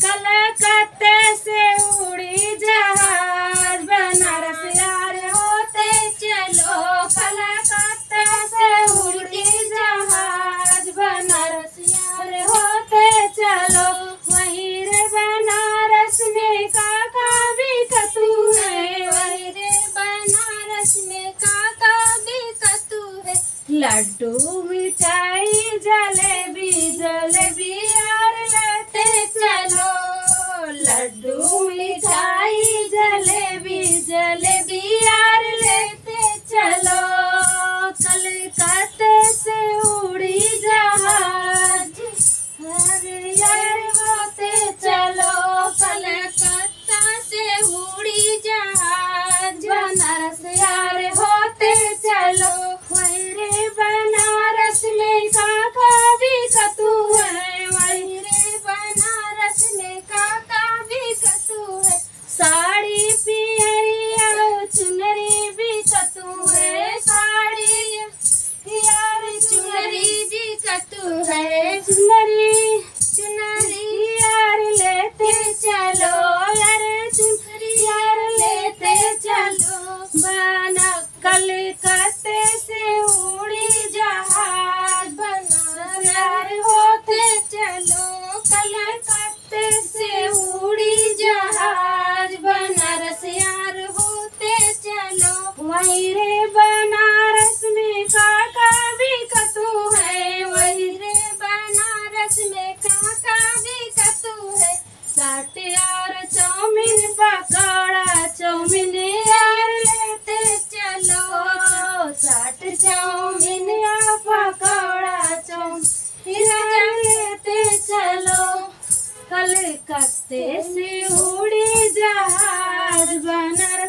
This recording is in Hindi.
कलकत्ते से उड़ी जहाज बनारस यार होते चलो। कलकत्ते से उड़ी जहाज बनारस यार होते चलो। वहीं रे बनारस में काका भी कतू है। वहीं रे बनारस में काका भी कतू है। लड्डू मिठाई जलेबी जलेबी यार लेते चलो। लड्डू मिठाई जलेबी जलेबी यार लेते चलो। कलकत्ते से उड़ी जहाज यार होते चलो। कलकत्ता से उड़ी जहाज बनारस यार होते चलो। वहीं रे बनारस में काका भी कतू है। वहीं रे बनारस में काका भी कतू है। साड़ी पियरिया चुनरी भी कतू है। साड़ी यार चुनरी भी कतू है। चुनरी चुनरी यार लेते चलो। यार चुनरी यार लेते चलो। बना कलकत्ते से उड़ी जहाज बनारस यार होते चलो। कलकत्ते से उड़ी जहाज बनारस यार होते चलो। वहीं रे बनारस में काका भी कतू है। वहीं रे बनारस में काका भी कतू है। चाट यार चाउमीन पकौड़ा चाउमीन यार लेते चलो। चाट चाउमीन या पकौड़ा चाउमीन यार लेते चलो। कलकत्ते से उड़ी जहाज बनारस